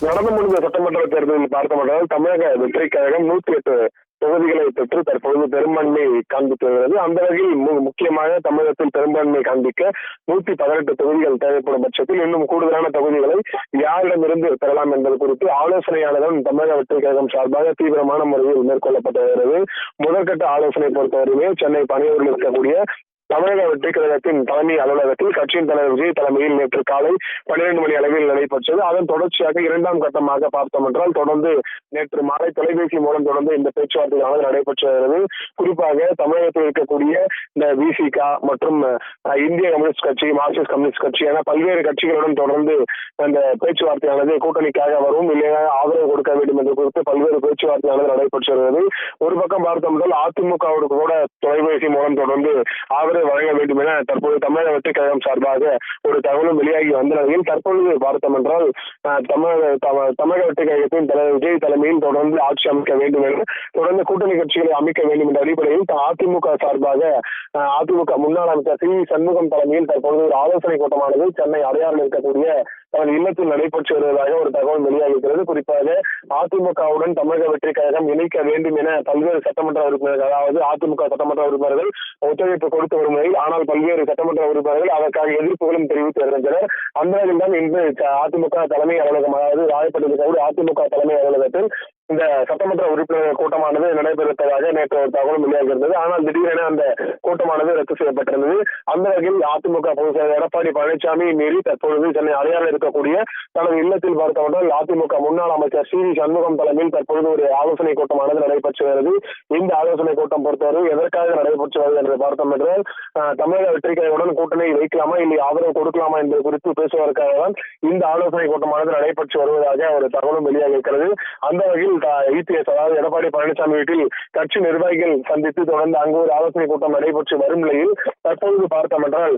நடந்து முடிந்த சட்டமன்ற தேர்தலில் பார்த்தோம்னால் தமிழக வெற்றி கழகம் 108 தொகுதிகளை பெற்று தற்பொழுது பெரும்பான்மை காண்பித்து வருகிறது. அந்த வகையில் முக்கியமாக தமிழகத்தில் பெரும்பான்மை காண்பிக்க 118 தொகுதிகள் தேவைப்படும் பட்சத்தில் இன்னும் கூடுதலான தொகுதிகளை யாரிடமிருந்து பெறலாம் என்பது குறித்து ஆலோசனையாளர்கள் தமிழக வெற்றி கழகம் சார்பாக தீவிரமான முறையில் மேற்கொள்ளப்பட்டு வருகிறது. முதற்கட்ட ஆலோசனை பொறுத்தவரையுமே சென்னை பனையூரில் இருக்கக்கூடிய தமிழக வெற்றி கழகத்தின் தலைமை அலுவலகத்தில் கட்சியின் தலைவர் விஜய் தலைமையில் நேற்று காலை 12 மணி அளவில் நடைபெற்றது. அதன் தொடர்ச்சியாக இரண்டாம் கட்டமாக பார்த்தோம் என்றால் தொடர்ந்து நேற்று மாலை தொலைபேசி மூலம் தொடர்ந்து இந்த பேச்சுவார்த்தையானது நடைபெற்று வருகிறது. குறிப்பாக தமிழகத்தில் இருக்கக்கூடிய இந்த விசிக மற்றும் இந்திய கம்யூனிஸ்ட் கட்சி, மார்க்சிஸ்ட் கம்யூனிஸ்ட் கட்சி என பல்வேறு கட்சிகளுடன் தொடர்ந்து அந்த பேச்சுவார்த்தையானது கூட்டணிக்காக வரும் இல்லையா ஆதரவு கொடுக்க வேண்டும் என்று குறித்து பல்வேறு பேச்சுவார்த்தையானது நடைபெற்று வருகிறது. ஒரு பக்கம் பார்த்தோம் என்றால் அதிமுகவுக்கு கூட தொலைபேசி மூலம் தொடர்ந்து ஆதரவு வழங்க வேண்டும் என தற்போது தமிழக வெற்றி கழகம் சார்பாக ஒரு தகவலும் வெளியாகி வந்த நிலையில் தற்பொழுது பார்த்தோம் என்றால் தமிழக வெற்றி கழகத்தின் தலைவர் விஜய் தலைமையில் தொடர்ந்து ஆட்சி அமைக்க வேண்டும் என தொடர்ந்து கூட்டணி கட்சிகளை அமைக்க வேண்டும் என்ற அடிப்படையில் அதிமுக சார்பாக அதிமுக முன்னாள் அமைச்சர் சி சண்முகம் தலைமையில் தற்பொழுது ஒரு ஆலோசனை கூட்டமானது சென்னை அடையாறில் இருக்கக்கூடிய தனது இல்லத்தில் நடைபெற்று வருவதாக ஒரு தகவல் வெளியாகிறது. குறிப்பாக அதிமுகவுடன் தமிழக வெற்றி கழகம் இணைக்க வேண்டும் என பல்வேறு சட்டமன்ற உறுப்பினர்கள், அதாவது அதிமுக சட்டமன்ற உறுப்பினர்கள் ஒத்துழைப்பு கொடுத்து வரும் நிலையில் ஆனால் பல்வேறு சட்டமன்ற உறுப்பினர்கள் அதற்காக எதிர்ப்புகளும் தெரிவித்து வருகின்றனர். அந்த வகையில் தான் இன்று அதிமுக தலைமை அலுவலகம், அதாவது ராயப்பேட்டையில் அதிமுக தலைமை அலுவலகத்தில் இந்த சட்டமன்ற உறுப்பினர் கூட்டமானது நடைபெறுவதாக நேற்று ஒரு தகவலும் வெளியாகியிருந்தது. ஆனால் திடீரென அந்த கூட்டமானது ரத்து செய்யப்பட்டிருந்தது. அந்த வகையில் அதிமுக பொதுச் செயலர் எடப்பாடி பழனிசாமி மீறி தற்பொழுது சென்னை அடையாறில் இருக்கக்கூடிய தனது இல்லத்தில் பார்த்தவர்கள் அதிமுக முன்னாள் அமைச்சர் சி சண்முகம் தலைமையில் தற்பொழுது ஒரு ஆலோசனை கூட்டமானது நடைபெற்று வருகிறது. இந்த ஆலோசனை கூட்டம் பொறுத்தவரை எதற்காக நடைபெற்று வருகிறது என்று பார்த்தோம் என்றால் தமிழக வெற்றி கழகத்துடன் கூட்டணி வைக்கலாமா இல்லை ஆதரவு கொடுக்கலாமா என்பது குறித்து பேசுவதற்காக தான் இந்த ஆலோசனை கூட்டமானது நடைபெற்று வருவதாக ஒரு தகவலும் வெளியாகியிருக்கிறது. அந்த வகையில் இபிஎஸ், அதாவது எடப்பாடி பழனிசாமி வீட்டில் கட்சி நிர்வாகிகள் சந்தித்து தொடர்ந்து அங்கு ஒரு ஆலோசனை கூட்டம் நடைபெற்று வரும் நிலையில் தற்பொழுது பார்த்தோம் என்றால்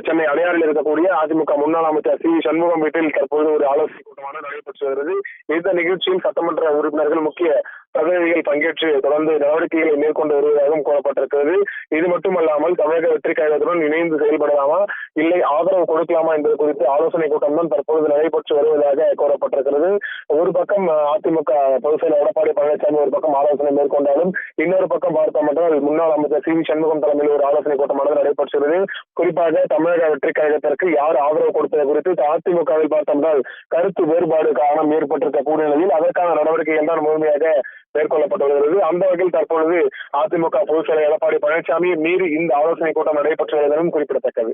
சென்னை அடையாறில் இருக்கக்கூடிய அதிமுக முன்னாள் அமைச்சர் சி சண்முகம் வீட்டில் தற்போது ஒரு ஆலோசனை கூட்டமானது நடைபெற்று வருகிறது. இந்த நிகழ்ச்சியில் சட்டமன்ற உறுப்பினர்கள் முக்கிய பிரதிநிதிகள் பங்கேற்று தொடர்ந்து நடவடிக்கைகளை மேற்கொண்டு வருவதாகவும் கூறப்பட்டிருக்கிறது. இது மட்டுமல்லாமல் தமிழக வெற்றி கழகத்துடன் இணைந்து செயல்படலாமா இல்லை ஆதரவு கொடுக்கலாமா என்பது குறித்து ஆலோசனை கூட்டம் தான் தற்பொழுது நடைபெற்று வருவதாக கூறப்பட்டிருக்கிறது. ஒரு பக்கம் அதிமுக பொதுச் செயலர் எடப்பாடி பழனிசாமி ஒரு பக்கம் ஆலோசனை மேற்கொண்டாலும் இன்னொரு பக்கம் பார்த்தோம் என்றால் முன்னாள் அமைச்சர் சி சண்முகம் தலைமையில் ஒரு ஆலோசனை கூட்டமானது நடைபெற்றது. குறிப்பாக தமிழக வெற்றி கழகத்திற்கு யார் ஆதரவு கொடுத்தது குறித்து அதிமுகவில் பார்த்தோம் என்றால் கருத்து வேறுபாடு காரணம் ஏற்பட்டிருக்கக்கூடிய நிலையில் அதற்கான நடவடிக்கைகள் தான் முழுமையாக மேற்கொள்ளப்பட்டு வருகிறது. அந்த வகையில் தற்பொழுது அதிமுக பொதுச் செயலர் எடப்பாடி பழனிசாமி மீறி இந்த ஆலோசனை கூட்டம் நடைபெற்று வருவதும் குறிப்பிடத்தக்கது.